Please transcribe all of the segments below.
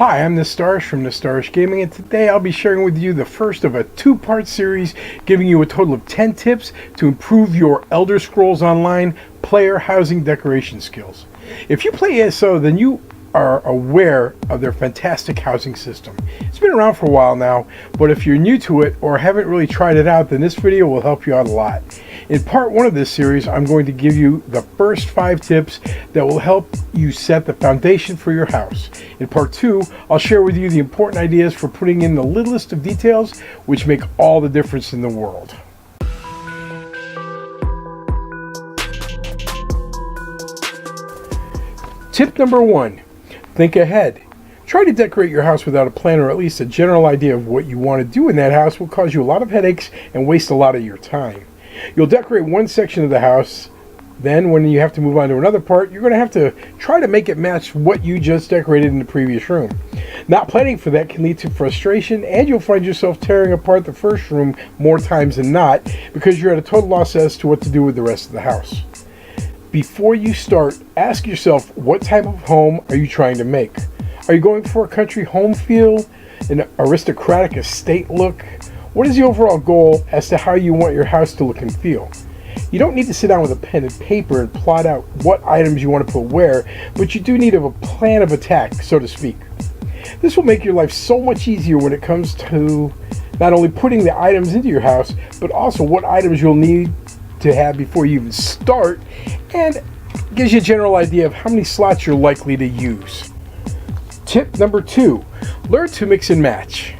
Hi, I'm Nastarish from Nastarish Gaming, and today I'll be sharing with you the first of a two-part series giving you a total of 10 tips to improve your Elder Scrolls Online player housing decoration skills. If you play ESO, then you are aware of their fantastic housing system. It's been around for a while now, but if you're new to it or haven't really tried it out, then this video will help you out a lot. In part one of this series, I'm going to give you the first 5 tips that will help you set the foundation for your house. In part 2, I'll share with you the important ideas for putting in the littlest of details, which make all the difference in the world. Tip number 1. Think ahead. Try to decorate your house without a plan, or at least a general idea of what you want to do in that house will cause you a lot of headaches and waste a lot of your time. You'll decorate one section of the house, then when you have to move on to another part, you're going to have to try to make it match what you just decorated in the previous room. Not planning for that can lead to frustration, and you'll find yourself tearing apart the first room more times than not because you're at a total loss as to what to do with the rest of the house. Before you start, ask yourself, what type of home are you trying to make? Are you going for a country home feel, an aristocratic estate look? What is the overall goal as to how you want your house to look and feel? You don't need to sit down with a pen and paper and plot out what items you want to put where, but you do need a plan of attack, so to speak. This will make your life so much easier when it comes to not only putting the items into your house, but also what items you'll need to have before you even start, and gives you a general idea of how many slots you're likely to use. Tip number 2, learn to mix and match.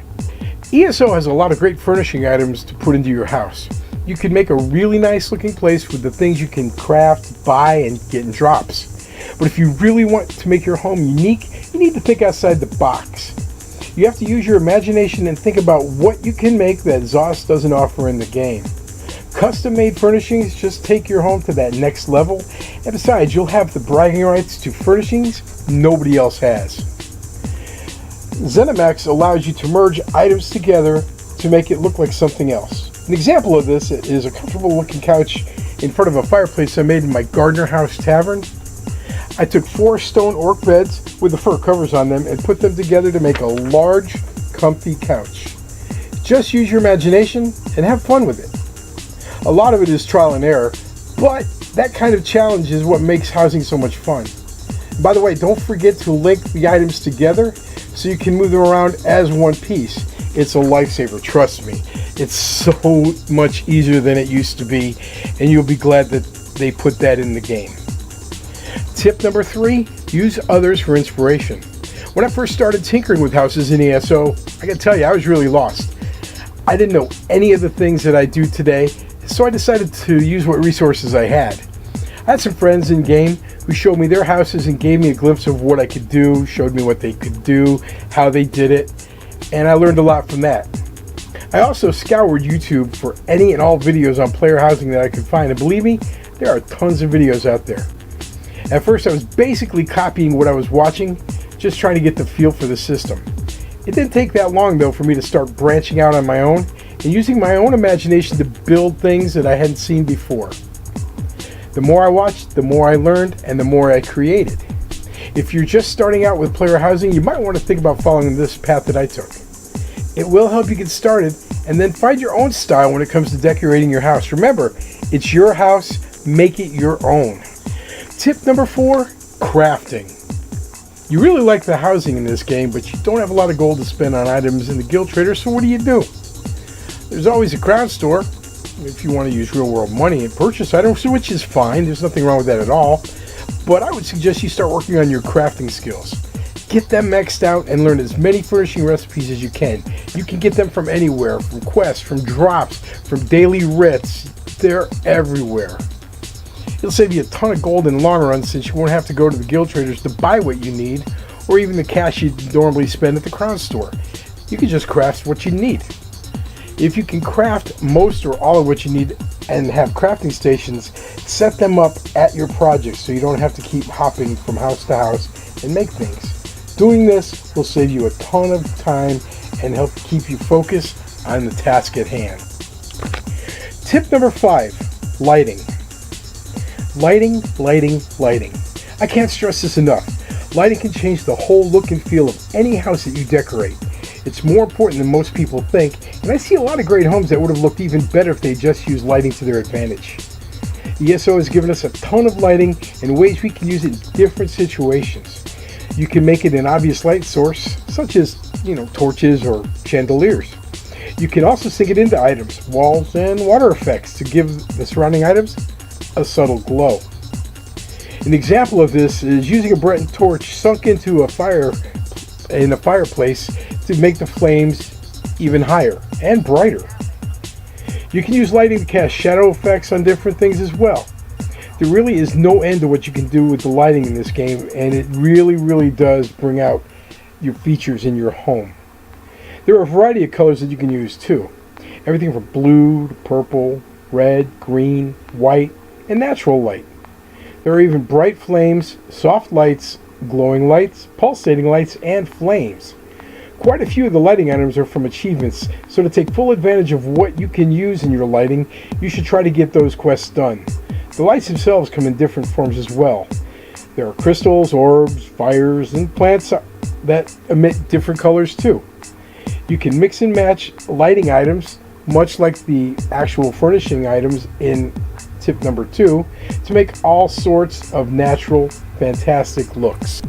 ESO has a lot of great furnishing items to put into your house. You can make a really nice looking place with the things you can craft, buy, and get in drops. But if you really want to make your home unique, you need to think outside the box. You have to use your imagination and think about what you can make that ZOS doesn't offer in the game. Custom-made furnishings just take your home to that next level, and besides, you'll have the bragging rights to furnishings nobody else has. ZeniMax allows you to merge items together to make it look like something else. An example of this is a comfortable looking couch in front of a fireplace I made in my Gardner House Tavern. I took 4 stone orc beds with the fur covers on them and put them together to make a large, comfy couch. Just use your imagination and have fun with it. A lot of it is trial and error, but that kind of challenge is what makes housing so much fun. By the way, don't forget to link the items together so you can move them around as one piece. It's a lifesaver, trust me. It's so much easier than it used to be, and you'll be glad that they put that in the game. Tip number 3, use others for inspiration. When I first started tinkering with houses in ESO, I gotta tell you, I was really lost. I didn't know any of the things that I do today, so I decided to use what resources I had. I had some friends in game who showed me their houses and gave me a glimpse of what I could do, showed me what they could do, how they did it, and I learned a lot from that. I also scoured YouTube for any and all videos on player housing that I could find, and believe me, there are tons of videos out there. At first I was basically copying what I was watching, just trying to get the feel for the system. It didn't take that long though for me to start branching out on my own and using my own imagination to build things that I hadn't seen before. The more I watched, the more I learned, and the more I created. If you're just starting out with player housing, you might want to think about following this path that I took. It will help you get started, and then find your own style when it comes to decorating your house. Remember, it's your house, make it your own. Tip number 4, crafting. You really like the housing in this game, but you don't have a lot of gold to spend on items in the guild trader, so what do? There's always a crown store if you want to use real world money and purchase items, which is fine. There's nothing wrong with that at all. But I would suggest you start working on your crafting skills. Get them maxed out and learn as many furnishing recipes as you can. You can get them from anywhere, from quests, from drops, from daily writs. They're everywhere. It'll save you a ton of gold in the long run, since you won't have to go to the guild traders to buy what you need, or even the cash you normally spend at the crown store. You can just craft what you need. If you can craft most or all of what you need and have crafting stations, set them up at your project so you don't have to keep hopping from house to house and make things. Doing this will save you a ton of time and help keep you focused on the task at hand. Tip number 5, lighting. Lighting. I can't stress this enough. Lighting can change the whole look and feel of any house that you decorate. It's more important than most people think, and I see a lot of great homes that would have looked even better if they just used lighting to their advantage. ESO has given us a ton of lighting and ways we can use it in different situations. You can make it an obvious light source, such as, torches or chandeliers. You can also sink it into items, walls, and water effects to give the surrounding items a subtle glow. An example of this is using a Breton torch sunk into a fireplace to make the flames even higher and brighter. You can use lighting to cast shadow effects on different things as well. There really is no end to what you can do with the lighting in this game, and it really does bring out your features in your home. There are a variety of colors that you can use too. Everything from blue to purple, red, green, white, and natural light. There are even bright flames, soft lights, glowing lights, pulsating lights, and flames. Quite a few of the lighting items are from achievements, so to take full advantage of what you can use in your lighting, you should try to get those quests done. The lights themselves come in different forms as well. There are crystals, orbs, fires, and plants that emit different colors too. You can mix and match lighting items, much like the actual furnishing items in tip number 2, to make all sorts of natural, fantastic looks.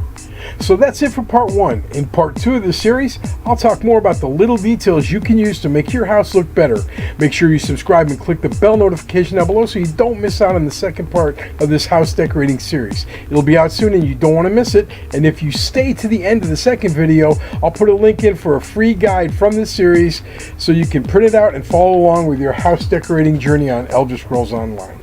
So that's it for part 1. In part 2 of the series, I'll talk more about the little details you can use to make your house look better. Make sure you subscribe and click the bell notification down below so you don't miss out on the second part of this house decorating series. It'll be out soon and you don't want to miss it. And if you stay to the end of the second video, I'll put a link in for a free guide from this series so you can print it out and follow along with your house decorating journey on Elder Scrolls Online.